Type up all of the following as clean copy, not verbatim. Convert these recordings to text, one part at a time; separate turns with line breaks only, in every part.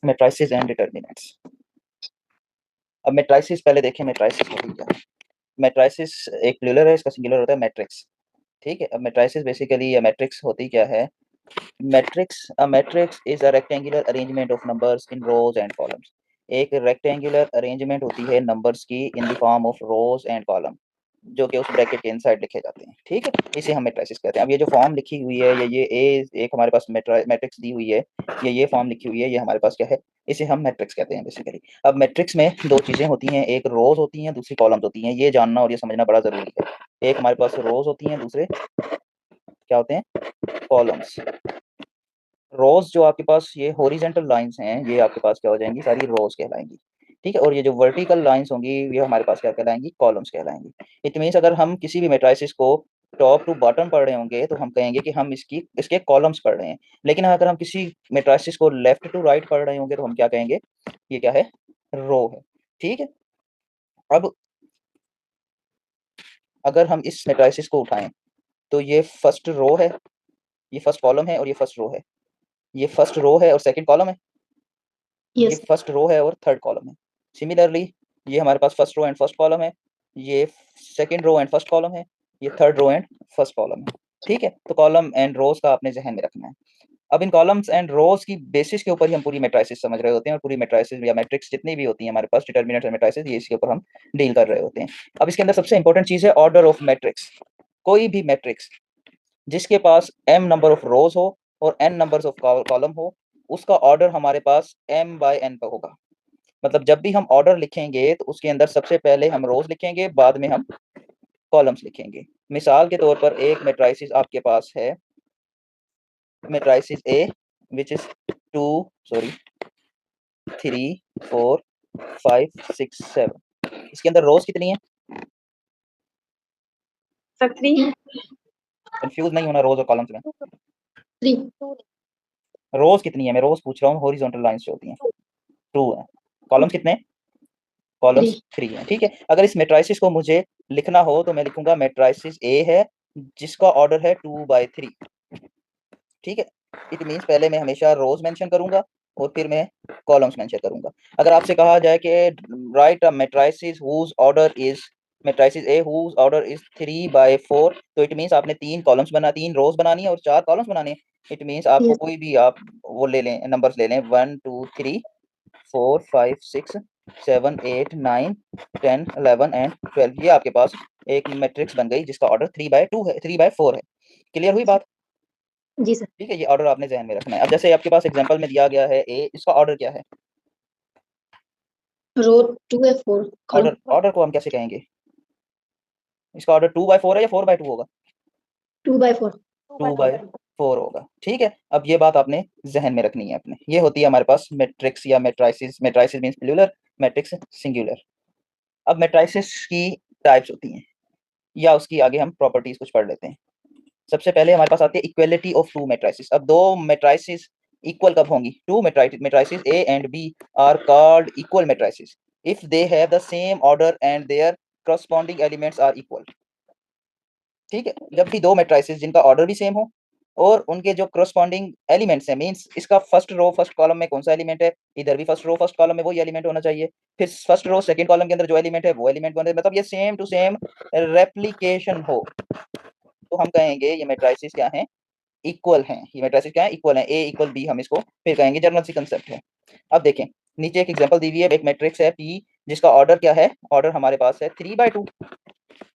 Matrices and determinants. अब matrices पहले देखें, मैट्रिसेस होती क्या है। मैट्रिसेस एक प्लूरल है, इसका सिंगुलर होता है मैट्रिक्स। ठीक है, अब मैट्रिसेस बेसिकली या मैट्रिक्स होती क्या है। A matrix is a rectangular arrangement of numbers in rows and columns। एक रेक्टेंगुलर अरेंजमेंट होती है नंबर्स की in the form of rose and column, जो कि उस ब्रैकेट के इनसाइड लिखे जाते हैं। ठीक है, इसे हम मैट्रिसेस कहते हैं। अब ये जो फॉर्म लिखी हुई है, ये एक हमारे पास मैट्रिक्स दी हुई है, ये फॉर्म लिखी हुई है, ये हमारे पास क्या है, इसे हम मैट्रिक्स कहते हैं बेसिकली। अब मैट्रिक्स में दो चीजें होती हैं, एक रोज होती हैं, दूसरी कॉलम्स होती हैं। ये जानना और ये समझना बड़ा जरूरी है। एक हमारे पास रोज होती हैं, दूसरे क्या होते हैं, कॉलम्स। रोज जो आपके पास ये हॉरिजेंटल लाइंस हैं, ये आपके पास क्या हो जाएंगी, सारी रोज कहलाएंगी। ठीक है, और ये जो वर्टिकल लाइंस होंगी ये हमारे पास क्या कहलाएंगी, कॉलम्स कहलाएंगी। इट मीन्स अगर हम किसी भी मैट्रिसेस को टॉप टू बॉटम पढ़ रहे होंगे तो हम कहेंगे कि हम इसके कॉलम्स पढ़ रहे हैं। लेकिन अगर हम किसी मैट्रिसेस को लेफ्ट टू राइट पढ़ रहे होंगे तो हम क्या कहेंगे, ये क्या है, रो है। ठीक है, अब अगर हम इस मैट्रिसेस को उठाएं तो ये फर्स्ट रो है, ये फर्स्ट कॉलम है, और ये फर्स्ट रो है। ये फर्स्ट रो है और सेकंड कॉलम है। ये
यस
फर्स्ट रो है और थर्ड कॉलम है। सिमिलरली ये हमारे पास first row and first column है, ये second row and first column है, ये third row and first column है। ठीक है, तो कॉलम एंड रोज का आपने जहन में रखना है। अब इन कॉलम्स एंड रोज की बेसिस के ऊपर ही हम पूरी मैट्रिसेस समझ रहे होते हैं, और पूरी मैट्रिसेस या मैट्रिक्स जितनी भी होती हैं हमारे पास, डिटरमिनेंट्स एंड मैट्रिसेस, ये इसके ऊपर हम डील कर रहे होते हैं। अब इसके अंदर सबसे इंपॉर्टेंट चीज है ऑर्डर ऑफ मैट्रिक्स। कोई भी मैट्रिक्स जिसके पास m नंबर ऑफ रोज हो और n नंबर ऑफ कॉलम हो, उसका ऑर्डर हमारे पास m बाय n का होगा। मतलब जब भी हम ऑर्डर लिखेंगे तो उसके अंदर सबसे पहले हम रोज लिखेंगे, बाद में हम कॉलम्स लिखेंगे। मिसाल के तौर पर एक मैट्रिसेस आपके पास है, matrices A which is 2 sorry 3 4 5 6 7। इसके अंदर रोज कितनी है,
सर 3
कंफ्यूज नहीं होना रोज और कॉलम्स में।
3
रोज कितनी है, मैं रोज पूछ रहा हूँ, हॉरिजॉन्टल लाइंस जो होती हैं। 2 है। कॉलम्स कितने हैं, कॉलम्स
3
3 है। ठीक है, अगर इस मैट्रिसेस को मुझे लिखना हो तो मैं लिखूंगा मैट्रिसेस ए है जिसका ऑर्डर है 2/3। ठीक है, इट मीन्स पहले मैं हमेशा रोज मेंशन करूंगा और फिर मैं कॉलम्स मेंशन करूंगा। अगर आपसे कहा जाए कि write a matrices whose order is, matrices A whose order is 3/4, तो इट मीन्स आपने 3 रोज बनानी है और 4 कॉलम्स बनाने हैं। इट मीन्स आपको
यस
कोई भी आप वो ले लें, नंबर्स ले लें, 1 2 3 4 5 6 7 8 9 10 11 एंड 12। ये आपके पास एक मैट्रिक्स बन गई जिसका ऑर्डर 3/2 है, 3/4 है। क्लियर हुई बात।
जी सर।
ठीक है, ये ऑर्डर आपने ध्यान में रखना है। अब जैसे आपके पास एग्जांपल में दिया गया है ए, इसका ऑर्डर क्या है,
रो 2 है 4 कॉलम
ऑर्डर को हम कैसे कहेंगे, इसका ऑर्डर 2/4 है या 4/2 होगा,
2/4
2/4 होगा। ठीक है, अब ये बात आपने जहन में रखनी है अपने। ये होती है हमारे पास मैट्रिक्स या matrices. Matrices means plural, matrix singular. अब मैट्रिसेस की टाइप्स होती हैं, या उसकी आगे हम प्रॉपर्टीज कुछ पढ़ लेते हैं। सबसे पहले हमारे पास आती है इक्वलिटी ऑफ टू मैट्रिसेस। अब दो मैट्रिसेस इक्वल कब होंगी, two matrices A and B are called equal matrices if they have the same order and their corresponding elements are equal. ठीक है, जब भी दो मैट्रिसेस जिनका ऑर्डर भी सेम हो और उनके जो करस्पॉन्डिंग एलिमेंट्स हैं, मींस इसका फर्स्ट रो फर्स्ट कॉलम में कौन सा एलिमेंट है, इधर भी फर्स्ट रो फर्स्ट कॉलम में वही एलिमेंट होना चाहिए, फिर फर्स्ट रो सेकंड कॉलम के अंदर जो एलिमेंट है वो एलिमेंट बने, मतलब ये सेम टू सेम रेप्लिकेशन हो, तो हम कहेंगे ये मैट्रिसेस क्या हैं, इक्वल हैं। ये मैट्रिसेस क्या है, इक्वल है, ए इक्वल बी हम इसको फिर कहेंगे, जनरल सी कंसेप्ट है। अब देखें, नीचे एक एग्जांपल दी हुई है, एक मैट्रिक्स है पी जिसका ऑर्डर क्या है, ऑर्डर हमारे पास है 3/2,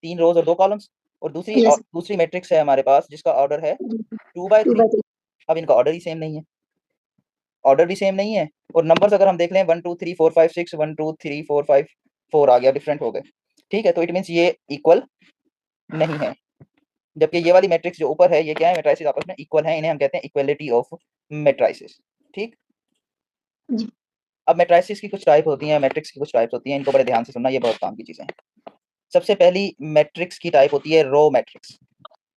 3 रोज और 2 कॉलम्स। और
यस
दूसरी मैट्रिक्स है हमारे पास जिसका ऑर्डर है 2/3।
2/3
अब इनका ऑर्डर ही सेम नहीं है, ऑर्डर भी सेम नहीं है, और नंबर्स अगर हम देख लें 1 2 3 4 5 6, 1 2 3 4 5 4 आ गया, डिफरेंट हो गए। ठीक है, तो इट मीन्स ये इक्वल नहीं है। जबकि ये वाली मैट्रिक्स जो ऊपर है ये क्या है, मैट्रिसेस आपस में इक्वल हैं, इन्हें हम कहते हैं इक्वलिटी ऑफ मैट्रिसेस। ठीक,
जी
अब मैट्रिसेस की कुछ टाइप होती हैं, मैट्रिक्स की कुछ टाइप्स होती हैं, इनको बड़े ध्यान से सुनना, ये बहुत काम की चीजें हैं। सबसे पहली मैट्रिक्स की टाइप होती है रो मैट्रिक्स।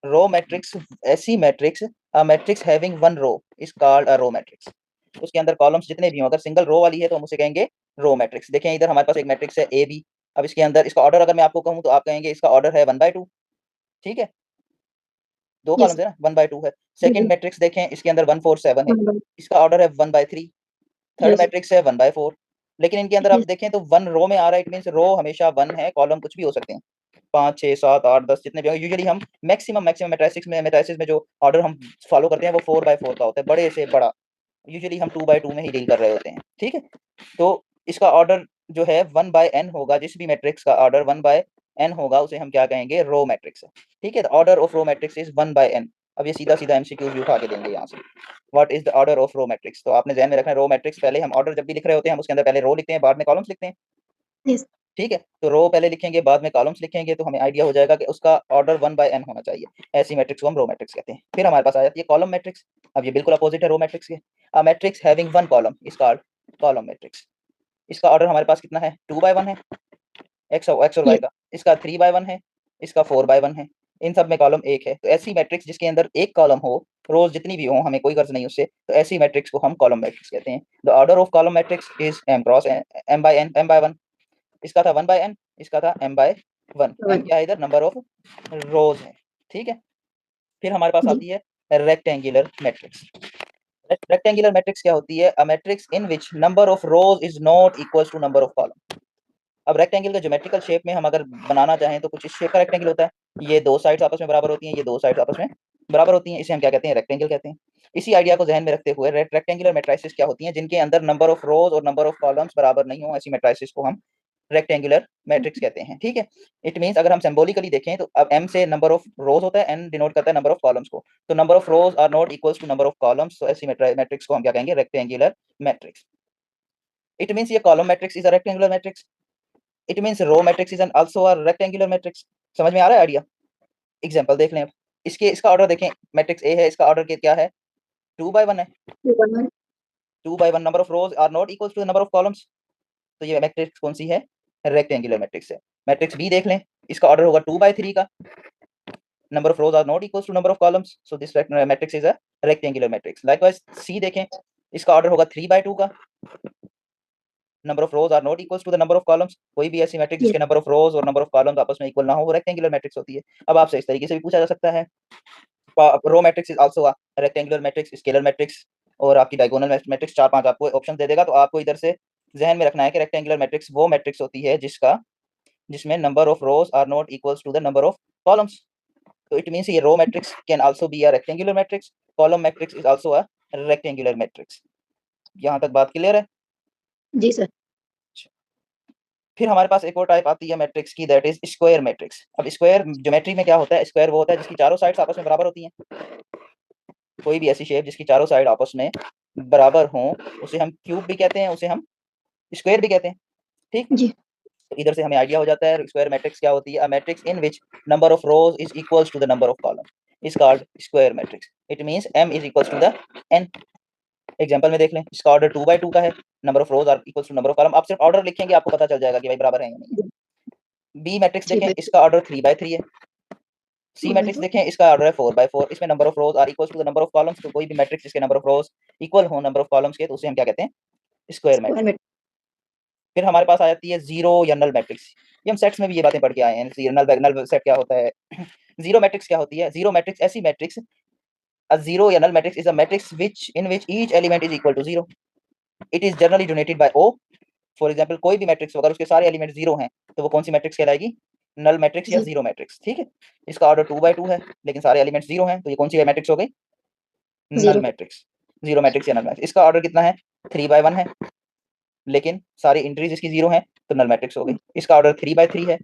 रो मैट्रिक्स ऐसी matrix, a matrix having one row is called a row matrix. उसके अंदर कॉलम्स जितने भी हों, अगर सिंगल रो वाली है तो हम उसे कहेंगे रो मैट्रिक्स। देखें इधर हमारे पास एक मैट्रिक्स है ए बी, अब इसके अंदर इसका ऑर्डर अगर मैं आपको कहूँ तो आप कहेंगे इसका ऑर्डर है 1/2। ठीक है, 2 कॉलम्स
यस
है ना, 1/2 है। सेकंड मैट्रिक्स देखें, इसके अंदर 1 4 7 है, इसका ऑर्डर है 1/3। Third
Yes.
मैट्रिक्स है 1/4। लेकिन इनके अंदर आप
Yes.
देखें तो 1 रो में आ रहा है, इट मींस रो हमेशा 1 है, कॉलम कुछ भी हो सकते हैं, 5 6 7 8 10 जितने भी होंगे। यूजुअली हम मैक्सिमम मैट्रिसेस में जो ऑर्डर हम फॉलो करते हैं वो 4/4 का होता है, बड़े से बड़ा। यूजुअली हम 2/2 में ही डील कर रहे होते हैं, ठीक है। तो इसका ऑर्डर जो है 1/n होगा, जिस भी मैट्रिक्स का ऑर्डर 1/n होगा उसे हम क्या कहेंगे, रो मैट्रिक्स है, ठीक है। Order of row matrix is 1/n। अब ये सीधा सीधा एमसीक्यू भी उठा के देंगे यहाँ से। What is the order of row matrix, तो आपने ध्यान में रखना है रो मैट्रिक्स पहले हम ऑर्डर जब भी लिख रहे होते हैं हम उसके अंदर पहले रो लिखते हैं, बाद में कॉलम्स लिखते हैं,
Yes.
ठीक है। तो रो पहले लिखेंगे, बाद में कॉलम्स लिखेंगे, तो हमें आइडिया हो जाएगा कि उसका ऑर्डर 1/n होना चाहिए। ऐसी मैट्रिक्स को हम रो मैट्रिक्स कहते हैं। फिर हमारे पास आ जाती है कॉलम मैट्रिक्स। अब ये बिल्कुल अपोजिट है रो मैट्रिक्स के। अ matrix having 1 column is called column matrix. इसका ऑर्डर हमारे पास कितना है, 2/1 है, एक्स और वाई
Yes.
का। इसका 3/1 है, इसका 4/1 है। इन सब में कॉलम एक है। तो ऐसी मैट्रिक्स जिसके अंदर एक कॉलम हो, रोज जितनी भी हो, हमें कोई गर्ज नहीं उससे, तो ऐसी मैट्रिक्स को हम कॉलम मैट्रिक्स कहते हैं। The order of column matrix is m/n। इसका था 1/n, इसका था m/1। m
1.
क्या है इधर, नंबर ऑफ रोज है, ठीक है। फिर हमारे पास
जी.
आती है रेक्टेंगुलर मैट्रिक्स। रेक्टेंगुलर मैट्रिक्स क्या होती है, a matrix in which number of rows is not equals to number of column. अब रेक्टेंगल का ज्योमेट्रिकल शेप में हम अगर बनाना चाहें तो कुछ इस शेप का रेक्टेंगल होता है, ये दो साइड्स आपस में बराबर होती हैं, ये दो साइड्स आपस में बराबर होती हैं, इसे हम क्या कहते हैं, रेक्टेंगल कहते हैं। इसी आइडिया को ध्यान में रखते हुए रेक्टेंगुलर मैट्रिसेस क्या होती हैं, जिनके अंदर नंबर ऑफ रोज और नंबर ऑफ कॉलम्स बराबर नहीं हो, ऐसी मैट्रिसेस को हम रेक्टेंगुलर मैट्रिक्स कहते हैं, ठीक है। इट मींस अगर हम सिंबॉलिकली देखें तो अब m से नंबर ऑफ रोज होता है, n डिनोट करता है नंबर ऑफ कॉलम्स को, तो number of rows are not equals to number of columns, तो ऐसी मैट्रिक्स को हम क्या कहेंगे, रेक्टेंगुलर मैट्रिक्स। इट मींस ये column matrix is a rectangular matrix. It means row matrix is an also a rectangular matrix. समझ में आ रहा है आइडिया। एग्जांपल देख लें अब। इसका ऑर्डर देखें, मैट्रिक्स ए है, इसका ऑर्डर क्या है, 2/1 है।
1.
2/1 number of rows are not equal to number of columns, तो ये मैट्रिक्स कौन सी है, रेक्टेंगुलर मैट्रिक्स है। मैट्रिक्स बी देख लें, इसका ऑर्डर होगा 2/3 का, number of rows are not equal to number of columns, so this matrix is a rectangular matrix. Likewise C देखें, इसका ऑर्डर होगा 3/2 का, number of rows are not equal to the number of columns. कोई भी ऐसी matrix
Yes.
जिसके number of रोज और number of columns आपस में इक्वल ना हो वो रेक्टेंगुलर मैट्रिक्स होती है। अब आपसे इस तरीके से भी पूछा जा सकता है, row matrix is also a rectangular matrix, scalar matrix और आपकी डायगोनल मैट्रिक्स, 4 5 आपको ऑप्शन दे देगा। तो आपको इधर से जहन में रखना है कि रेक्टेंगुलर मैट्रिक्स वो मैट्रिक्स होती है जिसमें number of rows are not equals to the number of columns. तो इट मींस ये row matrix can also be a rectangular matrix, column matrix is also a rectangular matrix. यहाँ तक बात clear है।
जी सर.
फिर हमारे पास एक और टाइप आती है मैट्रिक्स की, दैट इज स्क्वायर मैट्रिक्स। अब स्क्वायर ज्योमेट्री में क्या होता है, स्क्वायर वो होता है जिसकी चारों साइड्स आपस में बराबर होती हैं। कोई भी ऐसी शेप जिसकी चारों साइड आपस में बराबर हों उसे हम क्यूब भी कहते हैं, उसे हम स्क्वायर भी कहते हैं, ठीक।
जी.
तो इधर से हमें आइडिया हो जाता है स्क्वायर मैट्रिक्स क्या होती है। A matrix in which number of rows is equals to the number of column is called square matrix. It means m is equals to the n। Example में देख लें, इसका ऑर्डर 2/2 का है, number of rows are equals to number of column. आप सिर्फ order लिखेंगे आपको पता चल जाएगा कि भाई बराबर है या नहीं
जी.
है। बी मैट्रिक्स देखें,
3/2.
इसका ऑर्डर 3/3 है। C matrix
4/2.
देखें, इसका ऑर्डर है 4/4। इसमें number of rows are equals to the number of columns, तो कोई भी मैट्रिक्स जिसके नंबर ऑफ रोज इक्वल हो नंबर ऑफ कॉलम्स के, तो उसे हम क्या कहते हैं, स्क्वायर
Square
मैट्रिक्स।
matrix.
फिर हमारे पास आ जाती है जीरो या नल मैट्रिक्स। ये हम सेट्स में भी ये बातें पढ़ के आए हैं, नल सेट क्या होता है। जीरो मैट्रिक्स क्या होती है, जीरो मैट्रिक्स ऐसी मैट्रिक्स, अ जीरो या null matrix is a matrix which in which each element is equal to zero. It is generally donated by O. For example कोई भी मैट्रिक्स अगर उसके सारे एलिमेंट जीरो हैं तो वो कौन सी मैट्रिक्स कहलाएगी, नल मैट्रिक्स या
जी.
जीरो मैट्रिक्स, ठीक है। इसका ऑर्डर 2/2 है लेकिन सारे एलिमेंट जीरो हैं, तो ये कौन सी मैट्रिक्स हो गई, नल
0.
मैट्रिक्स। जीरो मैट्रिक्स या नल मैट्रिक्स। इसका ऑर्डर कितना है, 3/1 है, लेकिन सारी एंट्रीज इसकी जीरो हैं, तो नल मैट्रिक्स हो गई। इसका ऑर्डर 3/3 है,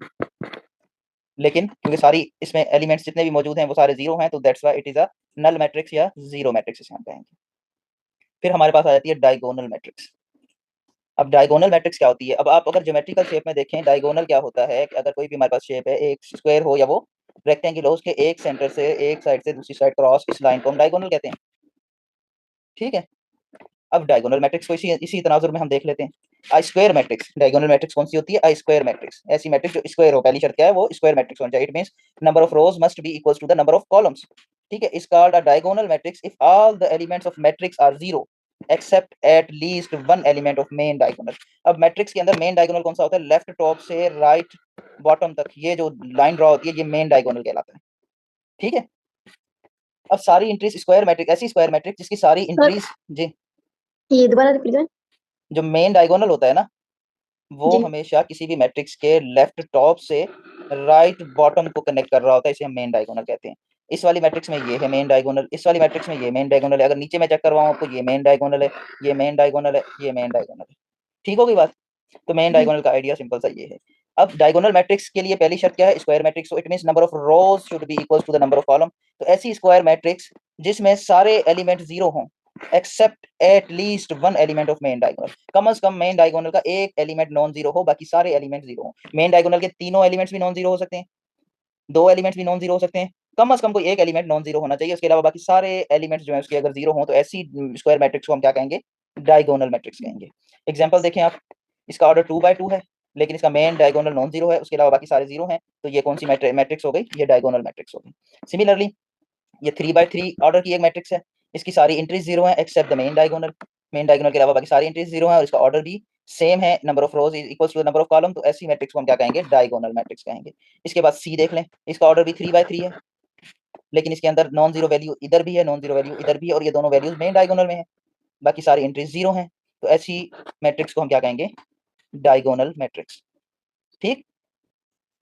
लेकिन क्योंकि सारी इसमें एलिमेंट्स जितने भी मौजूद हैं वो सारे जीरो हैं, तो that's why it is a null matrix या जीरो मैट्रिक्स इसे हम कहेंगे। फिर हमारे पास आ जाती है डायगोनल मैट्रिक्स। अब डायगोनल मैट्रिक्स क्या होती है, अब आप अगर ज्योमेट्रिकल शेप में देखें, डायगोनल क्या होता है कि अगर कोई भी हमारे पास शेप है, एक स्क्वायर हो या वो रेक्टेंगल हो, उसके एक सेंटर से एक साइड से दूसरी साइड क्रॉस इस लाइन को हम डायगोनल कहते हैं, ठीक है। अब डायगोनल मैट्रिक्स को इसी इसी तनाजुर में हम देख लेते हैं। आई स्क्वायर मैट्रिक्स, डायगोनल मैट्रिक्स कौन सी होती है, आई स्क्वायर मैट्रिक्स। ऐसी मैट्रिक्स जो स्क्वायर हो, पहली शर्त क्या है, वो स्क्वायर मैट्रिक्स होनी चाहिए। It means number of rows must be equals to the number of columns, ठीक है। Is called a diagonal matrix if all the elements of matrix are zero except at least one element of main diagonal. अब matrix के अंदर main diagonal कौन सा होता है, left top से राइट बॉटम तक ये जो लाइन ड्रॉ होती है ये मेन डायगोनल कहलाता है, ठीक है। अब सारी एंट्रीज स्क्वायर मैट्रिक्स, ऐसी स्क्वायर मैट्रिक्स जिसकी सारी
सर
एंट्रीज, जी
ये दोबारा रिपीट करें.
जो मेन डायगोनल होता है ना, वो
जी
हमेशा किसी भी मैट्रिक्स के लेफ्ट टॉप से राइट बॉटम को कनेक्ट कर रहा होता है, इसे हम मेन डायगोनल कहते हैं। इस वाली मैट्रिक्स में ये है मेन डायगोनल, इस वाली मैट्रिक्स में ये मेन डायगोनल है। अगर नीचे मैं चेक करवाऊं आपको, ये मेन डायगोनल है, ये मेन डायगोनल है, ये मेन डायगोनल है। ठीक हो गई बात? तो मेन
जी
डायगोनल का आइडिया सिंपल सा ये है। अब डायगोनल मैट्रिक्स के लिए पहली शर्त क्या है? Square matrix. It means number of rows should be equal to the number of column. तो ऐसी स्क्वायर मैट्रिक्स जिसमें सारे एलिमेंट जीरो हों except at least one element of main diagonal. कम से कम मेन डायगोनल का एक एलिमेंट नॉन जीरो हो, बाकी सारे एलिमेंट जीरो हो। मेन डायगोनल के तीनों एलिमेंट्स भी नॉन जीरो हो सकते हैं, दो एलिमेंट्स भी नॉन जीरो हो सकते हैं, कम से कम कोई एक एलिमेंट नॉन जीरो होना चाहिए। उसके अलावा बाकी सारे एलिमेंट्स जो है उसके अगर जीरो हो तो ऐसी स्क्वायर मैट्रिक्स को हम क्या कहेंगे? डायगोनल मैट्रिक्स कहेंगे। एग्जांपल देखें आप, इसका ऑर्डर 2 बाय 2 है, लेकिन इसका मेन डायगोनल नॉन जीरो है, उसके अलावा बाकी सारे जीरो हैं, तो ये कौन सी मैट्रिक्स हो गई? ये डायगोनल मैट्रिक्स हो गई। सिमिलरली ये 3 बाय 3 ऑर्डर की एक मैट्रिक्स है, इसकी सारी एंट्रीज जीरो है except the main diagonal. Main diagonal के अलावा बाकी सारी एंट्रीज जीरो है और इसका ऑर्डर भी सेम है, number of rows is equals to the number of column. तो ऐसी मैट्रिक्स को हम क्या कहेंगे? डायगोनल मैट्रिक्स कहेंगे। इसके बाद सी देख लें, इसका ऑर्डर भी 3 बाय 3 है, लेकिन इसके अंदर नॉन जीरो वैल्यू इधर भी है, नॉन जीरो वैल्यू इधर भी है, और ये दोनों वैल्यूज मेन डायगोनल में है, बाकी सारी एंट्रीज जीरो हैं। तो ऐसी मैट्रिक्स को हम क्या कहेंगे? Diagonal matrix. ठीक।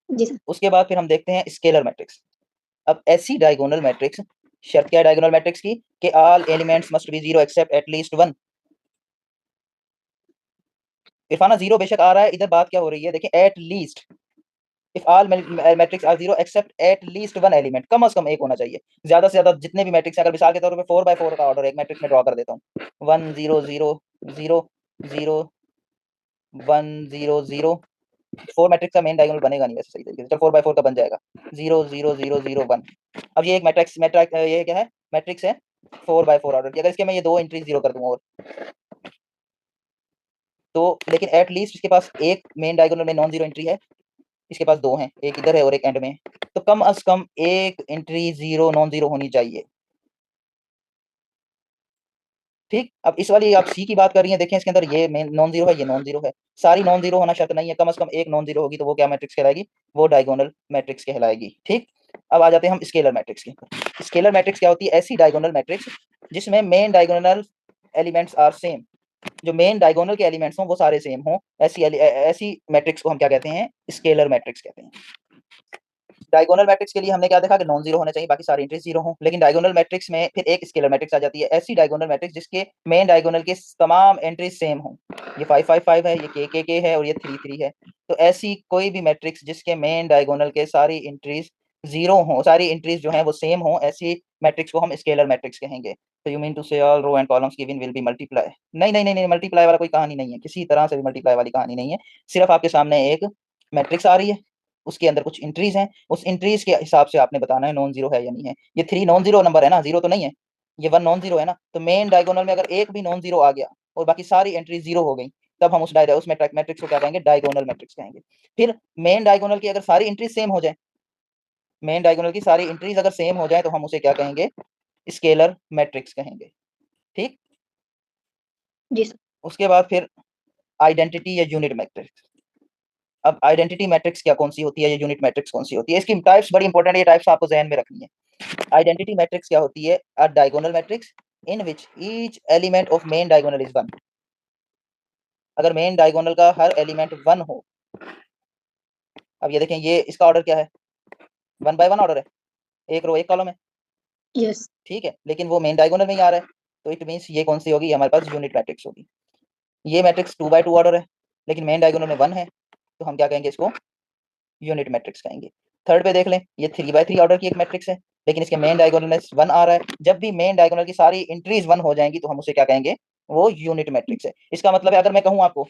जी सर।
उसके बाद फिर हम देखते हैं स्केलर मैट्रिक्स। अब ऐसी डायगोनल मैट्रिक्स, शर्त क्या है डायगोनल मैट्रिक्स की? कि all elements must be zero except at least one. इरफाना जीरो बेशक आ रहा है, इधर बात क्या हो रही है देखें, at least. If all matrix are zero except at least one element, कम से कम एक होना चाहिए। ज्यादा से ज्यादा जितने भी मैट्रिक्स, अगर मिसाल के तौर पे 4 बाय 4 का ऑर्डर एक मैट्रिक्स में ड्रॉ कर देता हूँ, 1 0 0 0 0 1 0 0, 4 मैट्रिक्स का मेन डायगोनल बनेगा नहीं वैसे सही तरीके से, चल 4 बाय 4 का बन जाएगा 0 0 0 0 1। अब ये एक मैट्रिक्स मैट्रिक्स ये क्या है? मैट्रिक्स है 4 बाय 4 ऑर्डर की। अगर इसके मैं ये दो एंट्री जीरो कर दूंगा और तो, लेकिन एट लीस्ट इसके पास एक मेन डायगोनल में नॉन जीरो एंट्री है, इसके पास दो हैं, एक इधर है और एक एंड में, तो कम अज कम एक एंट्री जीरो नॉन जीरो होनी चाहिए। ठीक। अब इस वाली आप सी की बात कर रही हैं, देखें इसके अंदर ये मेन नॉन जीरो है, ये नॉन जीरो है, सारी नॉन जीरो होना शर्त नहीं है, कम से कम एक नॉन जीरो होगी, तो वो क्या मैट्रिक्स कहलाएगी? वो डायगोनल मैट्रिक्स कहलाएगी। ठीक। अब आ जाते हैं हम स्केलर मैट्रिक्स की। स्केलर मैट्रिक्स क्या होती है? ऐसी डायगोनल मैट्रिक्स जिसमें main diagonal elements are same, जो मेन डायगोनल के एलिमेंट्स हों वो सारे सेम हों, ऐसी मैट्रिक्स को हम क्या कहते हैं? स्केलर मैट्रिक्स कहते हैं। डायगोनल मैट्रिक्स के लिए हमने क्या देखा कि नॉन जीरो होने चाहिए, बाकी सारे एंट्रीज जीरो हों, लेकिन डायगोनल मैट्रिक्स में फिर एक स्केलर मैट्रिक्स आ जाती है, ऐसी डायगोनल मैट्रिक्स जिसके मेन डायगोनल के तमाम एंट्रीज सेम हों। ये 5 5 5 है, ये के है और ये 3 3 है। तो ऐसी कोई भी मैट्रिक्स जिसके मेन डायगोनल के सारी एंट्रीज जीरो हों, सारी एंट्रीज जो हैं वो सेम हों, ऐसी मैट्रिक्स को हम स्केलर मैट्रिक्स कहेंगे। तो you mean to say all row and columns given will be multiply? नहीं नहीं नहीं नहीं, मल्टीप्लाई वाला कोई कहानी नहीं है, किसी तरह से भी मल्टीप्लाई वाली कहानी नहीं है। सिर्फ आपके सामने एक मैट्रिक्स आ रही है, उसके अंदर कुछ इंट्रीज हैं, उस इंट्रीज के हिसाब से आपने बताना है नॉन जीरो है या नहीं है। ये 3 नॉन जीरो नंबर है ना, जीरो तो नहीं है, ये 1 नॉन जीरो है ना, तो मेन डायगोनल में अगर एक भी नॉन जीरो आ गया और बाकी सारी एंट्री जीरो हो गई, तब हम उस मैट्रिक्स को क्या कहेंगे? डायगोनल मैट्रिक्स कहेंगे। फिर मेन डायगोनल की अगर सारी एंट्रीज सेम हो जाए, मेन डायगोनल की सारी एंट्रीज अगर सेम हो जाए, तो हम उसे क्या कहेंगे? स्केलर मैट्रिक्स कहेंगे। ठीक।
जी सर।
उसके बाद फिर आइडेंटिटी या यूनिट मैट्रिक्स। अब आइडेंटिटी मैट्रिक्स क्या कौन सी होती है, ये यूनिट मैट्रिक्स कौन सी होती है? इसकी टाइप्स बड़ी इंपॉर्टेंट है, ये टाइप्स आपको जहन में रखनी है। आइडेंटिटी मैट्रिक्स क्या होती है? अ diagonal matrix in which each element of main diagonal is one. अगर मेन डायगोनल का हर एलिमेंट वन हो, अब ये देखें, ये इसका ऑर्डर क्या है? 1 बाय 1 ऑर्डर है, एक रो एक कॉलम है।
यस।
ठीक है, लेकिन वो मेन डायगोनल में ही आ रहा है, तो इट मीन्स ये कौन सी होगी? हमारे पास यूनिट मैट्रिक्स होगी। ये मैट्रिक्स 2 बाय 2 ऑर्डर है, लेकिन मेन डायगोनल में 1 है, तो हम क्या कहेंगे? इसको यूनिट मैट्रिक्स कहेंगे। थर्ड पे देख लें, ये 3 बाय 3 ऑर्डर की एक मैट्रिक्स है, लेकिन इसके मेन डायगोनल में 1 आ रहा है। जब भी मेन डायगोनल की सारी एंट्रीज 1 हो जाएंगी, तो हम उसे क्या कहेंगे? वो यूनिट मैट्रिक्स है। इसका मतलब है, अगर मैं कहूँ आपको,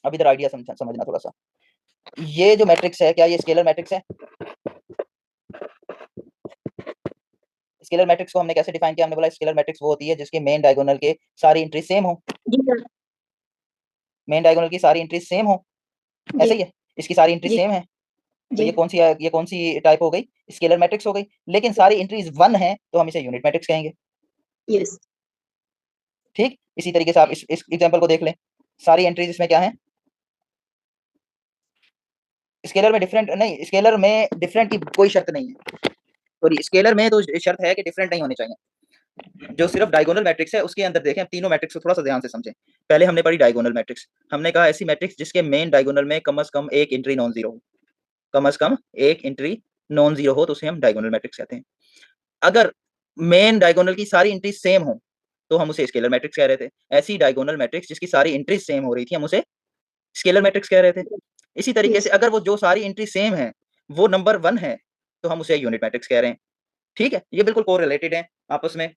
अब इधर आइडिया समझना थोड़ा सा, ये जो मैट्रिक्स है, क्या ये स्केलर मैट्रिक्स है? स्केलर मैट्रिक्स को हमने कैसे डिफाइन किया? हमने बोला स्केलर मैट्रिक्स वो होती है जिसके मेन डायगोनल के सारी एंट्री सेम हो,
जी सर।
मेन डायगोनल की सारी एंट्री सेम हो,
जी
ऐसे ही है, इसकी सारी एंट्री
जी
सेम है, तो
जी
ये कौन सी टाइप हो गई? स्केलर मैट्रिक्स हो गई। लेकिन सारी एंट्रीज 1 है, तो हम इसे यूनिट मैट्रिक्स कहेंगे।
यस।
ठीक। इसी तरीके से आप इस एग्जांपल को देख लें, सारी एंट्रीज इसमें क्या है? स्केलर में डिफरेंट नहीं, स्केलर में डिफरेंट की कोई शर्त नहीं है, सॉरी, स्केलर में तो शर्त है कि डिफरेंट नहीं होने चाहिए। जो सिर्फ डायगोनल मैट्रिक्स है उसके अंदर देखें, तीनों मैट्रिक्स को थोड़ा सा ध्यान से समझें। पहले हमने पढ़ी डायगोनल मैट्रिक्स, हमने कहा ऐसी मैट्रिक्स जिसके मेन डायगोनल में कम से कम एक एंट्री नॉन जीरो हो, कम से कम एक एंट्री नॉन जीरो हो तो उसे हम डायगोनल मैट्रिक्स कहते हैं। अगर मेन डायगोनल की सारी एंट्री सेम हो तो हम उसे स्केलर मैट्रिक्स कह रहे थे। ऐसी डायगोनल मैट्रिक्स जिसकी सारी एंट्री सेम हो रही थी हम उसे स्केलर मैट्रिक्स कह रहे थे। इसी तरीके से अगर वो जो सारी एंट्री सेम है वो नंबर 1 है तो हम उसे यूनिट मैट्रिक्स कह रहे हैं। ठीक है, ये बिल्कुल कोरिलेटेड है आपस में।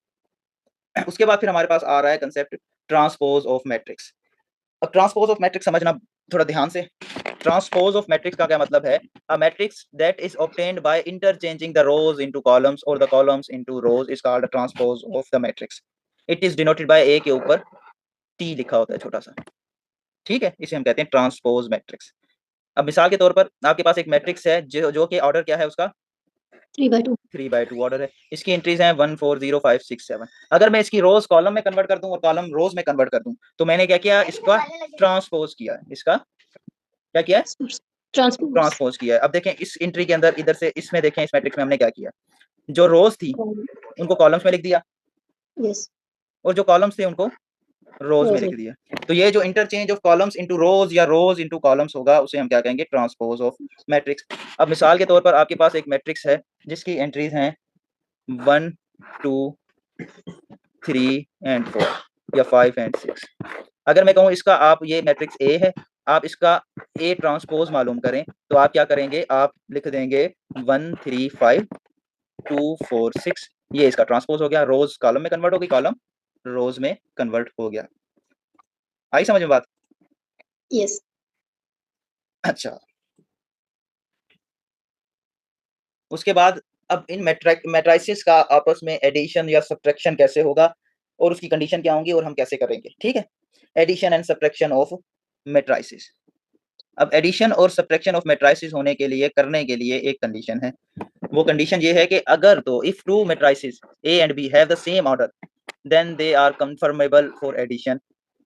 उसके बाद फिर हमारे पास आ रहा है कंसेप्ट ट्रांसपोज ऑफ मैट्रिक्स। अब ट्रांसपोज ऑफ मैट्रिक्स समझना थोड़ा ध्यान से। ट्रांसपोज ऑफ मैट्रिक्स का क्या मतलब है? A matrix that is obtained by interchanging the rows into columns और the columns into rows is called transpose of the matrix. It is denoted by A के ऊपर टी लिखा होता है छोटा सा। ठीक है, इसे हम कहते हैं ट्रांसपोज मैट्रिक्स। अब मिसाल के तौर पर आपके पास एक मैट्रिक्स है जो कि ऑर्डर क्या है उसका
3/2
3/2 ऑर्डर है। इसकी एंट्रीज हैं 1 4 0 5 6 7। अगर मैं इसकी रोज कॉलम में कन्वर्ट कर दूं और कॉलम रोज में कन्वर्ट कर दूं तो मैंने क्या किया, इसका ट्रांसपोज किया है। इसका क्या किया है?
ट्रांसपोज
ट्रांसपोज किया है। अब देखें इस एंट्री के अंदर, इधर से इसमें देखें, इस मैट्रिक्स में हमने क्या किया, जो रोज थी उनको कॉलम्स में लिख दिया
यस
और जो कॉलम्स थे उनको रोज में लिख दिया। तो ये जो इंटरचेंज ऑफ कॉलम्स इनटू रोज या रोज इनटू कॉलम्स होगा उसे हम क्या कहेंगे, ट्रांसपोज ऑफ मैट्रिक्स। अब मिसाल के तौर पर आपके पास एक मैट्रिक्स है जिसकी एंट्रीज हैं 1 2 3 एंड 4 या 5 एंड 6। अगर मैं कहूँ इसका आप ये मैट्रिक्स ए है, आप इसका ए ट्रांसपोज मालूम करें तो आप क्या करेंगे, आप लिख देंगे 1 3 5 2 4 6। ये इसका ट्रांसपोज हो गया, रोज कॉलम में कन्वर्ट हो गई, कॉलम रोज में कन्वर्ट हो गया। आई समझ में बात?
यस
अच्छा, उसके बाद अब इन मैट्रिसेस का आपस में एडिशन या सब्ट्रैक्शन कैसे होगा और उसकी कंडीशन क्या होंगी और हम कैसे करेंगे। ठीक है, addition and subtraction of matrices. अब एडिशन और सब्ट्रैक्शन ऑफ मैट्रिसेस होने के लिए, करने के लिए एक कंडीशन है। वो कंडीशन ये है कि अगर तो if two matrices A and B have the same order then they are conformable for addition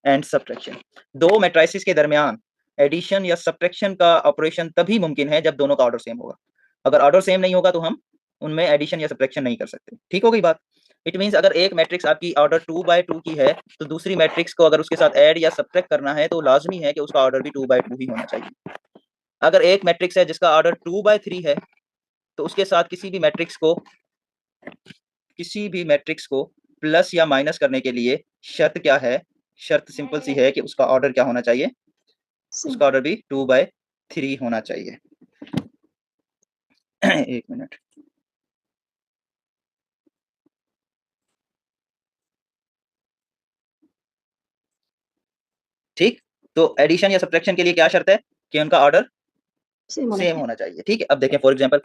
and subtraction. दो मैट्रिसेस के दरमियान एडिशन या सब्ट्रैक्शन का ऑपरेशन तभी मुमकिन है जब दोनों का ऑर्डर सेम होगा। अगर ऑर्डर सेम नहीं होगा तो हम उनमें एडिशन या सब्ट्रैक्शन नहीं कर सकते। ठीक हो गई बात? इट मींस अगर एक मैट्रिक्स आपकी ऑर्डर 2/2 की है तो दूसरी मैट्रिक्स को अगर उसके साथ ऐड या सब्ट्रैक्ट करना है तो लाजमी है कि उसका ऑर्डर भी 2/2 ही होना चाहिए। अगर एक मैट्रिक्स है जिसका ऑर्डर 2/3 है तो उसके साथ किसी भी मैट्रिक्स को प्लस या माइनस करने के लिए शर्त क्या है? शर्त सिंपल सी है कि उसका ऑर्डर क्या होना चाहिए, उसका ऑर्डर भी 2/3 होना चाहिए। एक मिनट। ठीक, तो एडिशन या सब्ट्रैक्शन के लिए क्या शर्त है कि उनका ऑर्डर सेम होना चाहिए। ठीक है, अब देखें फॉर एग्जांपल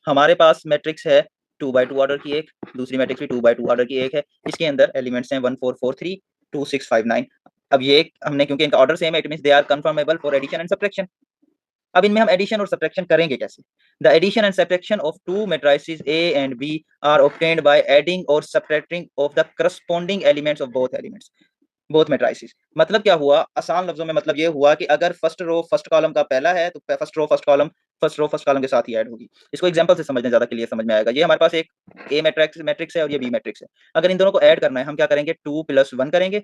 हमारे पास मैट्रिक्स है 2/2 ऑर्डर की एक, दूसरी मैट्रिक्स भी 2/2 ऑर्डर की एक है। इसके अंदर एलिमेंट्स हैं 1 4 4 3 2 6 5 9। अब ये हमने, क्योंकि इनका ऑर्डर सेम है, it means they are conformable for addition and subtraction. अब इनमें हम एडिशन और सब्ट्रैक्शन करेंगे कैसे? The addition and subtraction of two matrices A and B are obtained by adding और subtracting of the corresponding elements of both matrices. मतलब क्या हुआ, आसान लफ्जों में मतलब ये हुआ कि अगर फर्स्ट रो फर्स्ट कॉलम का पहला है तो फर्स्ट रो फर्स्ट कॉलम के साथ ही ऐड होगी। इसको एग्जांपल से समझने ज्यादा क्लियर समझ में आएगा। ये हमारे पास एक ए मैट्रिक्स है और ये बी मैट्रिक्स है। अगर इन दोनों को ऐड करना है हम क्या करेंगे, 2 + 1 करेंगे,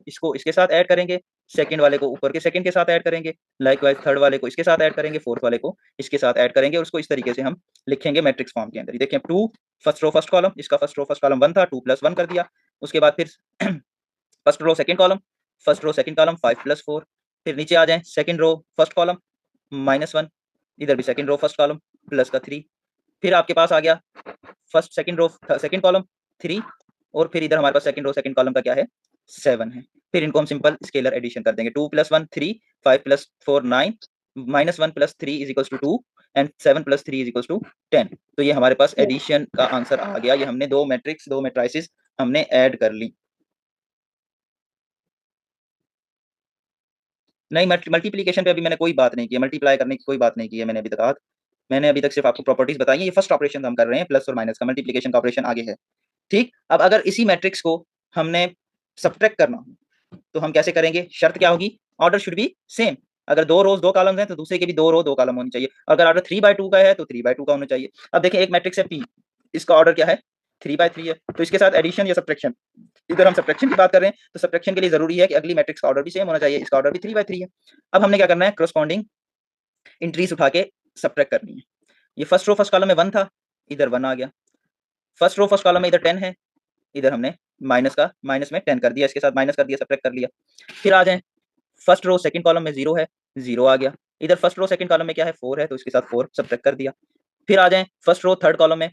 इसको इसके साथ ऐड करेंगे, सेकंड वाले को ऊपर के सेकंड के साथ ऐड करेंगे, लाइकवाइज थर्ड वाले को इसके साथ ऐड करेंगे, फोर्थ वाले को इसके साथ ऐड करेंगे और उसको इस तरीके से हम लिखेंगे मैट्रिक्स फॉर्म के अंदर। देखिए 2 फर्स्ट रो फर्स्ट कॉलम, इसका फर्स्ट रो फर्स्ट कॉलम 1 था, 2 + 1 कर दिया। उसके बाद फिर first row second column, first row second column 5 + 4। फिर नीचे आ जाएं, सेकंड रो फर्स्ट कॉलम -1, इधर भी second row first column plus का 3। फिर आपके पास आ गया first second row second column 3 और फिर इधर हमारे पास सेकंड रो सेकंड कॉलम का क्या है, 7 है। फिर इनको हम सिंपल स्केलर एडिशन कर देंगे, 2 + 1 3, 5 + 4 9, -1 + 3 = 2 एंड 7 + 3 = 10। तो ये हमारे पास एडिशन का आंसर आ गया। ये हमने दो मैट्रिसेस हमने ऐड कर ली। नहीं, मल्टीप्लिकेशन पे अभी मैंने कोई बात नहीं की है, मल्टीप्लाई करने की कोई बात नहीं की है मैंने अभी तक। मैंने अभी तक सिर्फ आपको प्रॉपर्टीज बताई है। ये फर्स्ट ऑपरेशन हम कर रहे हैं, प्लस और माइनस का। मल्टीप्लिकेशन का ऑपरेशन आगे है। ठीक, अब अगर इसी मैट्रिक्स को हमने सब्ट्रैक्ट करना हो तो हम कैसे करेंगे? शर्त क्या होगी, ऑर्डर शुड बी सेम। अगर 2 रोज 2 कॉलम्स हैं तो दूसरे के भी 2 रो 2 कॉलम होनी चाहिए। अगर ऑर्डर 3/2 का है तो 3/2 का होना चाहिए। अब देखिए एक मैट्रिक्स है P, इसका ऑर्डर क्या है 3/3 है, तो इसके साथ एडिशन या सब्ट्रैक्शन, इधर हम सब्ट्रैक्शन की बात कर रहे हैं, तो सब्ट्रैक्शन के लिए जरूरी है कि अगली मैट्रिक्स का ऑर्डर भी सेम होना चाहिए, इसका ऑर्डर भी 3/3 है। अब हमने क्या करना है, करस्पॉन्डिंग इंट्रीज उठा के सब्ट्रैक्ट करनी है। ये फर्स्ट रो फर्स्ट कॉलम में 1 था, इधर 1 आ गया। फर्स्ट रो फर्स्ट कॉलम में इधर 10 है, इधर हमने माइनस में 10 कर दिया, इसके साथ माइनस कर दिया, सब्ट्रैक्ट कर लिया। फिर आ जाए, फर्स्ट रो सेकंड कॉलम में 0 है, 0 आ गया। इधर फर्स्ट रो सेकंड कॉलम में क्या है, 4 है, तो इसके साथ 4 सब्ट्रैक्ट कर दिया। फिर आ जाए, फर्स्ट रो थर्ड कॉलम में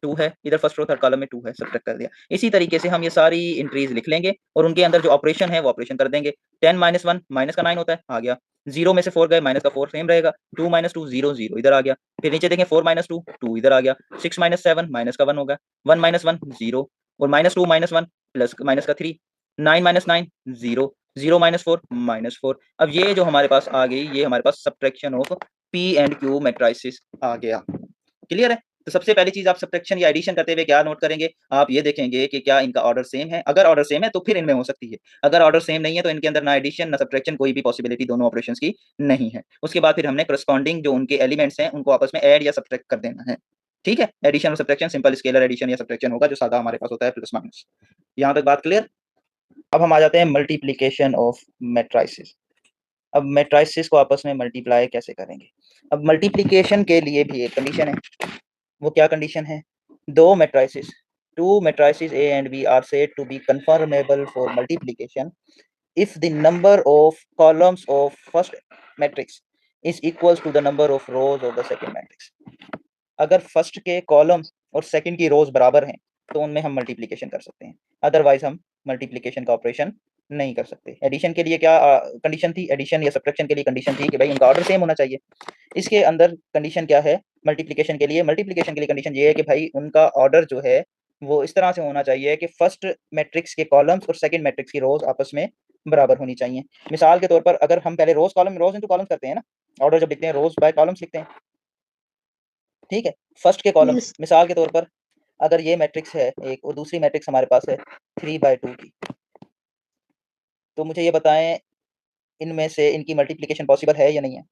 2 है, इधर फर्स्ट रो थर्ड कॉलम में 2 है, सब्ट्रैक्ट कर दिया। इसी तरीके से हम ये सारी एंट्रीज लिख लेंगे और उनके अंदर जो ऑपरेशन है वो ऑपरेशन कर देंगे। 10 - 1 माइनस का 9 होता है, आ गया। 0 में से 4 गए, माइनस का 4 सेम रहेगा। 2 - 2 0 0 इधर आ गया। फिर नीचे देखें, 4 - 2 2 इधर आ गया। 6 - 7 माइनस का 1 होगा। 1 - 1 0 और -2 - 1 प्लस माइनस का 3। 9 - 9 0 0 - 4 -4। अब ये जो हमारे पास आ गई, ये हमारे पास subtraction of P and Q matrices आ गया। क्लियर है? तो सबसे पहली चीज आप सब्ट्रैक्शन या एडिशन करते हुए क्या नोट करेंगे, आप ये देखेंगे कि क्या इनका ऑर्डर सेम है। अगर ऑर्डर सेम है तो फिर इनमें हो सकती है, अगर ऑर्डर सेम नहीं है तो इनके अंदर ना एडिशन ना सब्ट्रैक्शन, कोई भी पॉसिबिलिटी दोनों ऑपरेशंस की नहीं है। उसके बाद फिर हमने करस्पॉन्डिंग जो उनके एलिमेंट्स हैं उनको आपस में ऐड या सब्ट्रैक्ट कर देना है। ठीक है, एडिशन और सब्ट्रैक्शन सिंपल स्केलर एडिशन या सब्ट्रैक्शन होगा जो सादा हमारे पास होता है, प्लस माइनस। यहाँ तक बात क्लियर? अब हम आ जाते हैं मल्टीप्लीकेशन ऑफ मैट्रिसेस। अब मैट्रिसेस को आपस में मल्टीप्लाई कैसे करेंगे। अब मल्टीप्लीकेशन के लिए भी एक कंडीशन है, वो क्या कंडीशन है, दो matrices, to matrices A and B are said to be conformable for multiplication if the number of columns of first matrix is equals to the number of rows of the second matrix। अगर first के column और second की रोज बराबर हैं तो उनमें हम multiplication कर सकते हैं, अदरवाइज हम मल्टीप्लिकेशन का ऑपरेशन नहीं कर सकते। एडिशन के लिए क्या कंडीशन थी, एडिशन या सब्ट्रैक्शन के लिए कंडीशन थी कि भाई उनका ऑर्डर सेम होना चाहिए। इसके अंदर कंडीशन क्या है, मल्टीप्लिकेशन के लिए, मल्टीप्लिकेशन के लिए कंडीशन ये है कि भाई उनका ऑर्डर जो है वो इस तरह से होना चाहिए कि फर्स्ट मैट्रिक्स के कॉलम्स और सेकंड मैट्रिक्स की रोज आपस में बराबर होनी चाहिए। मिसाल के तौर पर अगर हम पहले रोज इनटू कॉलम्स करते हैं ना, ऑर्डर जब लिखते हैं रोज बाय कॉलम्स लिखते हैं, ठीक है। फर्स्ट के कॉलम्स,
Yes.
मिसाल के तौर पर अगर ये मैट्रिक्स है एक और दूसरी मैट्रिक्स हमारे पास है 3/2 की, तो मुझे ये बताएं इनमें से इनकी मल्टीप्लिकेशन पॉसिबल है या नहीं है।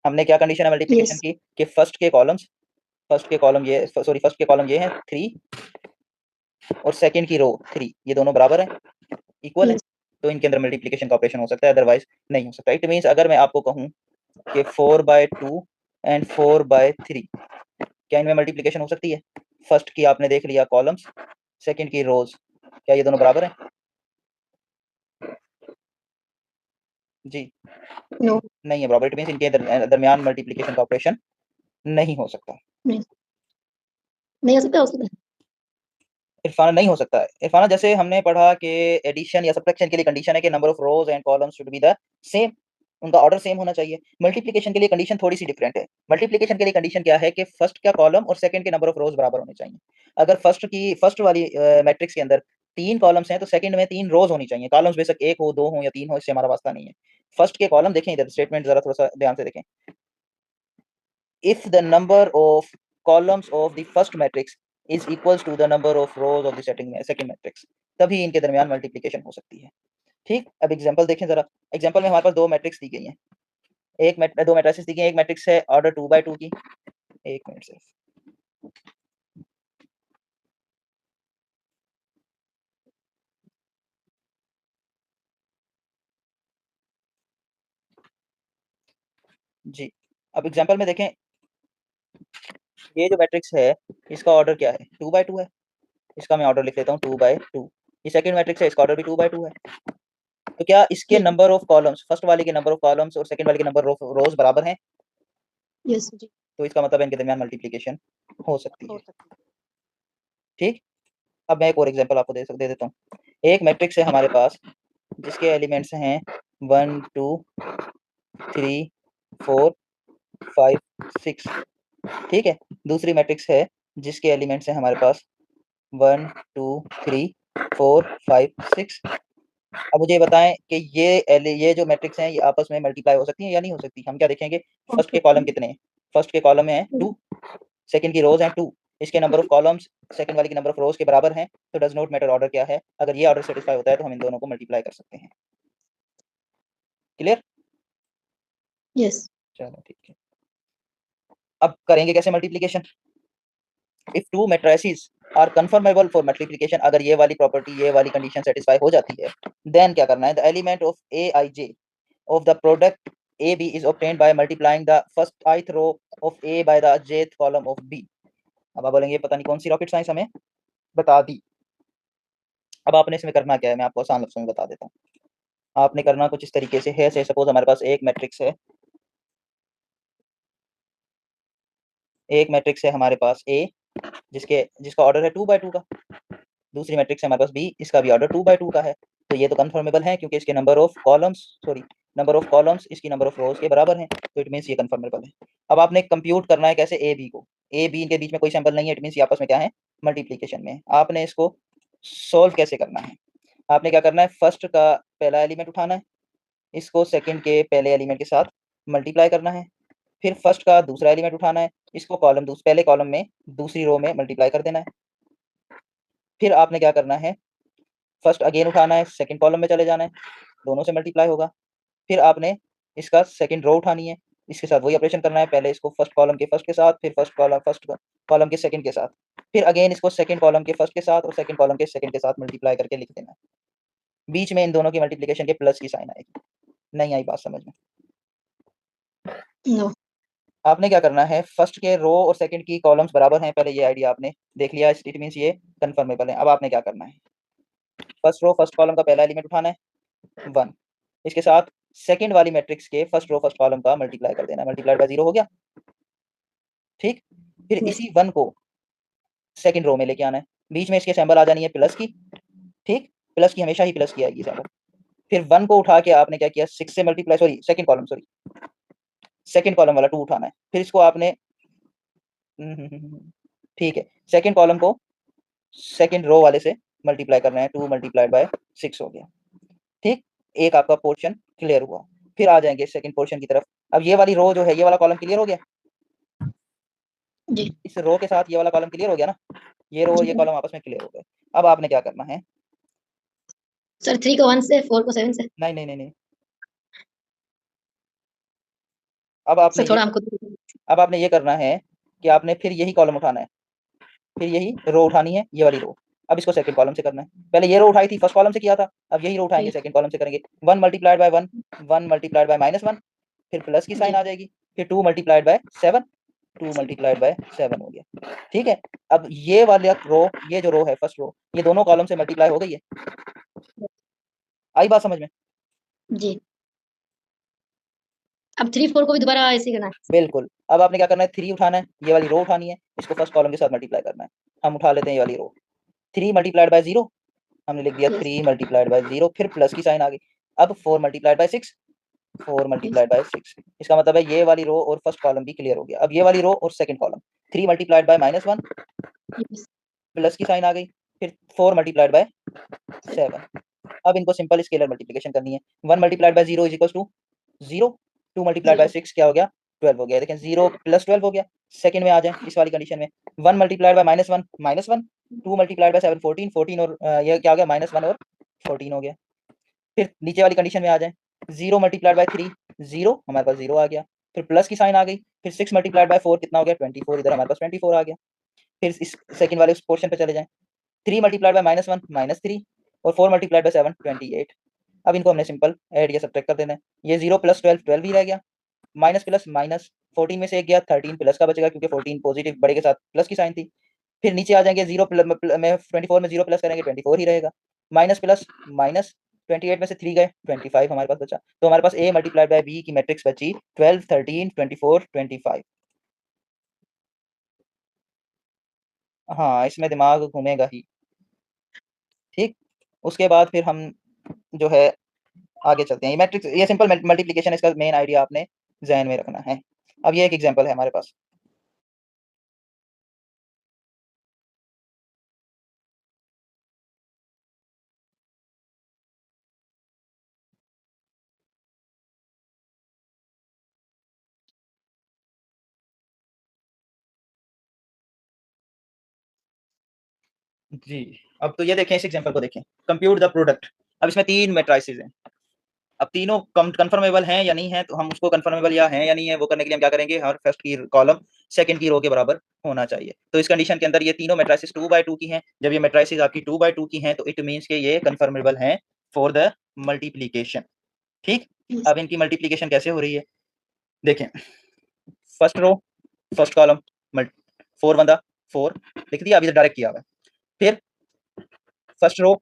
हमने क्या कंडीशन है मल्टीप्लिकेशन
Yes.
की कि फर्स्ट के कॉलम ये सॉरी फर्स्ट के कॉलम ये है 3 और सेकंड की रो 3, ये दोनों बराबर हैं, इक्वल है,
Yes.
तो इनके अंदर मल्टीप्लिकेशन का ऑपरेशन हो सकता है, अदरवाइज नहीं हो सकता। इट मींस अगर मैं आपको कहूं कि 4/2 एंड 4/3, क्या इनमें मल्टीप्लिकेशन हो सकती है। फर्स्ट की आपने देख लिया कॉलम्स, सेकंड की रोज, क्या ये दोनों बराबर हैं? जी
No.
नहीं है बराबर, इट मींस इनके दरमियान मल्टीप्लिकेशन का ऑपरेशन नहीं हो सकता।
नहीं नहीं हो सकता है।
इरफाना नहीं हो सकता है। इरफाना जैसे हमने पढ़ा कि एडिशन या सब्ट्रैक्शन के लिए कंडीशन है कि number of rose and columns should be the same, उनका ऑर्डर सेम होना चाहिए। मल्टीप्लिकेशन के लिए कंडीशन थोड़ी सी डिफरेंट है। मल्टीप्लिकेशन के लिए कंडीशन क्या है कि फर्स्ट का कॉलम और सेकंड के नंबर ऑफ रोज बराबर होने चाहिए। अगर फर्स्ट वाली मैट्रिक्स के अंदर 3 कॉलम्स हैं तो सेकंड में 3 रोज होनी चाहिए। कॉलम्स बेशक 1 हो, 2 हो या 3 हो, इससे हमारा वास्ता नहीं है। फर्स्ट के कॉलम देखें, इधर स्टेटमेंट जरा थोड़ा सा ध्यान से देखें। If the number of columns of the first matrix is equals to the number of rows of the second matrix, तभी इनके दरमियान मल्टीप्लिकेशन हो सकती है। ठीक, अब एग्जांपल देखें जरा। एग्जांपल में हमारे पास दो मैट्रिक्स दी गई हैं, दो मैट्रिसेस दी गई हैं। एक मैट्रिक्स है ऑर्डर 2/2 की, एक मिनट सिर्फ, जी। अब एग्जांपल में देखें, ये जो मैट्रिक्स है इसका ऑर्डर क्या है, 2/2 है। इसका मैं ऑर्डर लिख लेता हूँ 2/2। ये सेकंड मैट्रिक्स है, इसका ऑर्डर भी 2/2 है। तो क्या इसके
Yes.
Number of columns, first वाले के नंबर ऑफ कॉलम्स और सेकंड वाले के नंबर ऑफ रोज बराबर हैं,
Yes. जी।
तो इसका मतलब है इनके दरमियान मल्टीप्लिकेशन हो सकती है। ठीक, अब मैं एक और एग्जांपल आपको दे देता हूँ। एक मैट्रिक्स है हमारे पास जिसके एलिमेंट्स हैं 1 2 3 4 5 6, ठीक है। दूसरी मैट्रिक्स है जिसके एलिमेंट्स हैं हमारे पास 1 2 3 4 5 6। अब मुझे बताएं कि ये जो मैट्रिक्स हैं ये आपस में मल्टीप्लाई हो सकती हैं या नहीं हो सकती। हम क्या देखेंगे,
हो
फर्स्ट के
सकती
कॉलम
है।
कितने हैं, फर्स्ट के कॉलम में है 2, सेकंड की रोज हैं 2, इसके नंबर ऑफ कॉलम्स सेकंड वाले की नंबर ऑफ रोज के बराबर हैं, तो डज नॉट मैटर ऑर्डर क्या है। अगर ये ऑर्डर सेटिस्फाई होता है तो हम इन दोनों को मल्टीप्लाई कर सकते हैं। क्लियर?
Yes.
चलो ठीक है। अब करेंगे कैसे multiplication. If two matrices are conformable for multiplication, अगर ये वाली प्रॉपर्टी, ये वाली कंडीशन सेटिस्फाई हो जाती है, देन क्या करना है, the element of A I J of the product A B is obtained by multiplying the first ith row of A by the jth column of B. अब आप बोलेंगे पता नहीं कौन सी रॉकेट साइंस हमें बता दी। अब आपने इसमें करना क्या है, मैं आपको आसान लफ्ज़ों में बता देता हूँ। आपने करना कुछ इस तरीके से है, से सपोज हमारे पास एक मैट्रिक्स है, एक मैट्रिक्स है हमारे पास ए, जिसका ऑर्डर है 2 by 2 का। दूसरी मैट्रिक्स है हमारे पास बी, इसका भी ऑर्डर 2 by 2 का है। तो ये तो कंफर्मेबल है क्योंकि इसके number of columns, sorry, number of columns इसकी नंबर ऑफ रोज के बराबर हैं, तो इट मीन्स ये कंफर्मेबल है। अब आपने कंप्यूट करना है कैसे ए बी को, ए बी इनके बीच में कोई सैंपल नहीं है, इट मीन्स ये आपस में क्या है, मल्टीप्लीकेशन में। आपने इसको सोल्व कैसे करना है, आपने क्या करना है, फर्स्ट का पहला एलिमेंट उठाना है, इसको सेकंड के पहले एलिमेंट के साथ मल्टीप्लाई करना है, फिर फर्स्ट का दूसरा एलिमेंट उठाना है, इसको पहले कॉलम में दूसरी रो में मल्टीप्लाई कर देना है। फिर आपने क्या करना है, फर्स्ट अगेन उठाना है, सेकंड कॉलम में चले जाना है, दोनों से मल्टीप्लाई होगा। फिर आपने इसका सेकंड रो उठानी है, इसके साथ वही ऑपरेशन करना है, पहले इसको फर्स्ट कॉलम के फर्स्ट के साथ, फिर फर्स्ट कॉलम के सेकंड के साथ, फिर अगेन इसको सेकंड कॉलम के फर्स्ट के साथ और सेकंड कॉलम के सेकंड के साथ मल्टीप्लाई करके लिख देना है। बीच में इन दोनों की मल्टीप्लिकेशन के प्लस की साइन आएगी। नहीं आई बात समझ में?
नो।
आपने क्या करना है, फर्स्ट के रो और सेकंड की कॉलम्स बराबर हैं, पहले ये आइडिया आपने देख लिया, इट मींस ये कंफर्मेबल है। अब आपने क्या करना है, फर्स्ट रो फर्स्ट कॉलम का पहला एलिमेंट उठाना है 1, इसके साथ सेकंड वाली मैट्रिक्स के फर्स्ट रो फर्स्ट कॉलम का मल्टीप्लाई कर देना है, मल्टीप्लाइड बाय 0 हो गया, ठीक। फिर
यस।
इसी 1 को सेकंड रो में लेके आना है, बीच में इसके सिंबल आ जानी है प्लस की, ठीक, प्लस की हमेशा ही प्लस की आएगी सिंबल। फिर 1 को उठा के आपने क्या किया, 6 से multiply, sorry second column, sorry second column वाला 2 उठाना है, फिर इसको आपने ठीक है, सेकंड कॉलम को सेकंड रो वाले से मल्टीप्लाई करना है, 2 मल्टीप्लाइड बाय 6 हो गया, ठीक। एक आपका पोर्शन क्लियर हुआ। फिर आ जाएंगे सेकंड पोर्शन की तरफ। अब ये वाली रो जो है, ये वाला कॉलम क्लियर हो गया,
जी।
इस रो के साथ ये वाला कॉलम क्लियर हो गया ना, ये रो और
जी
ये कॉलम आपस में क्लियर हो गए। अब आपने क्या करना है,
सर, 3 को 1 से, 4 को 7 से।
नहीं नहीं नहीं नहीं, अब आपने
सर
ये
थोड़ा हमको।
अब आपने ये करना है कि आपने फिर यही कॉलम उठाना है, फिर यही रो उठानी है, ये वाली रो। अब इसको सेकंड कॉलम से करना है, पहले ये रो उठाई थी फर्स्ट कॉलम से किया था, अब यही रो उठाएंगे
जी।
सेकंड कॉलम से करेंगे। 1 मल्टीप्लाइड बाय 1, 1 मल्टीप्लाइड बाय -1, फिर प्लस की साइन
जी।
आ जाएगी, फिर 2 मल्टीप्लाइड बाय 7, 2 मल्टीप्लाइड बाय 7 हो गया, ठीक है। अब ये वाला रो, ये जो रो है फर्स्ट रो, ये दोनों कॉलम से मल्टीप्लाई हो गई है, आई बात समझ में?
जी। अब 3 4 को भी दोबारा ऐसे ही करना है।
बिल्कुल। अब आपने क्या करना है, 3 उठाना है, ये वाली रो उठानी है, इसको फर्स्ट कॉलम के साथ मल्टीप्लाई करना है। हम उठा लेते हैं ये वाली रो, 3 मल्टीप्लाइड बाय 0, हमने लिख दिया
यस।
3 मल्टीप्लाइड बाय 0, फिर प्लस की साइन आ गई। अब 4 multiplied by 6, 4
yes.
Multiplied by 6, इसका मतलब है ये वाली रो और फर्स्ट कॉलम भी क्लियर हो गया। अब ये वाली रो और second column, 3 multiplied bye -1,
yes.
Plus की साइन आ गई, फिर 4 मल्टीप्लाइड बाय 7। अब इनको सिंपल स्केलर मल्टीप्लिकेशन करनी है। 1 multiplied by 0 is equal to 0, 2 multiplied by
0।
6 क्या हो गया, 12 हो गया। देखें 0 प्लस 12 हो गया। सेकंड में आ जाए इस वाली कंडीशन में, 1 मल्टीप्लाइड बाय -1, 2 मल्टीप्लाइड बाय 7, 14, 14 और ये क्या हो गया, -1 और 14 हो गया। फिर नीचे वाली कंडीशन में आ जाए, 0 मल्टीप्लाइड बाय 3, 0, हमारे पास 0 आ गया, फिर प्लस की साइन आ गई, फिर 6 मल्टीप्लाइड बाय 4 कितना हो गया, 24, इधर हमारे पास 24 आ गया। फिर इस सेकंड वाले पोर्शन पे चले जाएं, 3 मल्टीप्लाइड बाय -1, -3 और 4 मल्टीप्लाइड बाय 7, 28। अब इनको हमने सिंपल ऐड या सब्ट्रैक्ट कर देना है। ये 0 प्लस 12, 12 ही रह गया, माइनस प्लस माइनस, 14 में से एक गया, 13 प्लस का बचेगा क्योंकि 14 पॉजिटिव बड़े के साथ प्लस की साइन थी। फिर नीचे आ जाएंगे, 0 में 24 में 0 प्लस करेंगे, 24 ही रहेगा, माइनस प्लस माइनस, 28 में से 3 गए, 25 हमारे पास बचा। तो हमारे पास ए मल्टीप्लाइड बाय बी की मैट्रिक्स बची 12, 13, 24, 25। हाँ, इसमें दिमाग घूमेगा ही, ठीक। उसके बाद फिर हम जो है आगे चलते हैं। ये मैट्रिक्स, ये सिंपल मल्टीप्लिकेशन, इसका मेन आइडिया आपने ज़हन में रखना है। अब ये एक एग्जांपल है हमारे पास। जी, अब तो ये देखें, इस एग्जांपल को देखें, कंप्यूट द प्रोडक्ट। अब इसमें 3 मैट्रिसेस हैं। अब तीनों कंफर्मेबल हैं या नहीं है, तो हम उसको कंफर्मेबल या है या नहीं है वो करने के लिए हम क्या करेंगे, हर फर्स्ट की कॉलम सेकंड की रो के बराबर होना चाहिए। तो इस कंडीशन के अंदर ये तीनों मैट्रिसेस 2/2 की हैं। जब ये मैट्रिसेस आपकी 2/2 की हैं तो इट मींस कि ये कंफर्मेबल हैं फॉर द मल्टीप्लिकेशन। ठीक, अब इनकी मल्टीप्लिकेशन कैसे हो रही है देखें, फर्स्ट रो फर्स्ट कॉलम 4 बंदा 4 लिख दिया, अभी तो डायरेक्ट किया हुआ है। फिर first row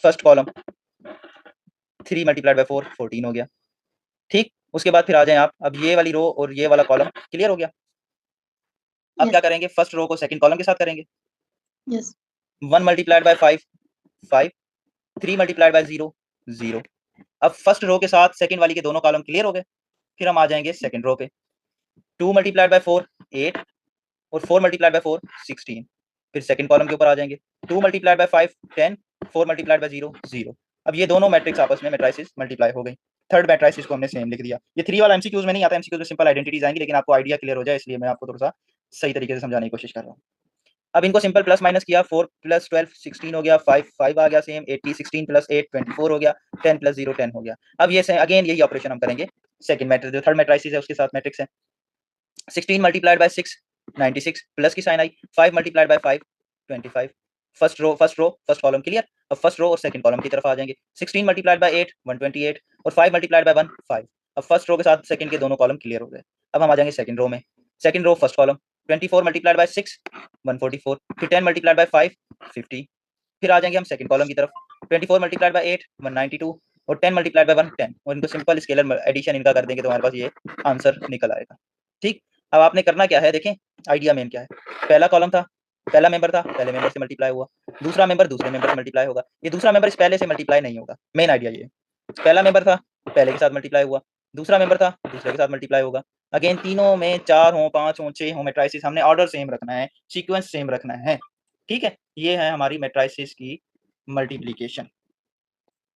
first column 3 multiplied by 4 14 हो गया। ठीक, उसके बाद फिर आ जाएं आप, अब ये वाली रो और ये वाला कॉलम क्लियर हो गया। अब क्या करेंगे, फर्स्ट रो को सेकंड कॉलम के साथ करेंगे। 1 मल्टीप्लाइड बाय 5 5 3 मल्टीप्लाइड बाय 0 0। अब फर्स्ट रो के साथ सेकंड वाली के दोनों कॉलम क्लियर हो गए। फिर हम आ जाएंगे सेकंड रो पे, 2 मल्टीप्लाइड बाय 4 8 और 4 मल्टीप्लाइड बाय 4 16। फिर सेकंड कॉलम के ऊपर आ जाएंगे, 2 मल्टीप्लाइड बाय 5 10 4 मल्टीप्लाइड बाय 0 0। अब ये दोनों मैट्रिक्स आपस में मैट्रिसेस मल्टीप्लाई हो गई। थर्ड मैट्रिसेस को हमने सेम लिख दिया। ये 3 वाला एमसीक्यूज में नहीं आता, एमसीक्यूज में सिंपल आइडेंटिटीज आएंगी, लेकिन आपको आइडिया क्लियर हो जाए इसलिए मैं आपको थोड़ा सा सही तरीके से समझाने की कोशिश कर रहा हूँ। अब इनको सिंपल प्लस माइनस किया, 4 प्लस 12 16 हो गया, 5 5 आ गया सेम, 80 16 प्लस 8 24 हो गया, 10 प्लस 0 10 हो गया। अब ये अगेन यही ऑपरेशन हम करेंगे सेकंड मैट्रिक्स, जो थर्ड मैट्रिक्स है उसके साथ मैट्रिक्स है। 16 मल्टीप्लाइड बाय 6 96 प्लस की साइन आई, 5 multiplied by 5 25। First row first column clear. अब फर्स्ट रो और सेकंड कॉलम की तरफ आ जाएंगे, 16 मल्टीप्लाइड बाय 8 128 और 5 मल्टीप्लाइड बाय 1 5। अब फर्स्ट रो के साथ सेकंड के दोनों कॉलम क्लियर हो गए। अब हम आ जाएंगे सेकंड रो में, second row first column 24 multiplied by 6 144, फिर 10 मल्टीप्लाइड बाय 5 50। फिर आ जाएंगे हम सेकंड कॉलम की तरफ, 24 मल्टीप्लाइड बाय 8 192 और 10 मल्टीप्लाइड बाय 1 10। और इनको सिंपल स्केलर एडिशन इनका कर देंगे तो हमारे पास ये आंसर निकल आएगा। ठीक, अब आपने करना क्या है देखें, आइडिया मेन क्या है, पहला कॉलम था, पहला मेंबर था, पहले मेंबर से मल्टीप्लाई हुआ, दूसरा मेंबर दूसरे मेंबर से मल्टीप्लाई होगा, ये दूसरा मेंबर इस पहले से मल्टीप्लाई नहीं होगा। मेन आइडिया ये, पहला मेंबर था पहले के साथ मल्टीप्लाई हुआ, दूसरा मेंबर था दूसरे के साथ मल्टीप्लाई होगा। अगेन तीनों में 4 हो 5 हो 6 हो मैट्रिसेस, हमने ऑर्डर सेम रखना है, सीक्वेंस सेम रखना है। ठीक है, ये है हमारी मैट्रिसेस की मल्टीप्लिकेशन।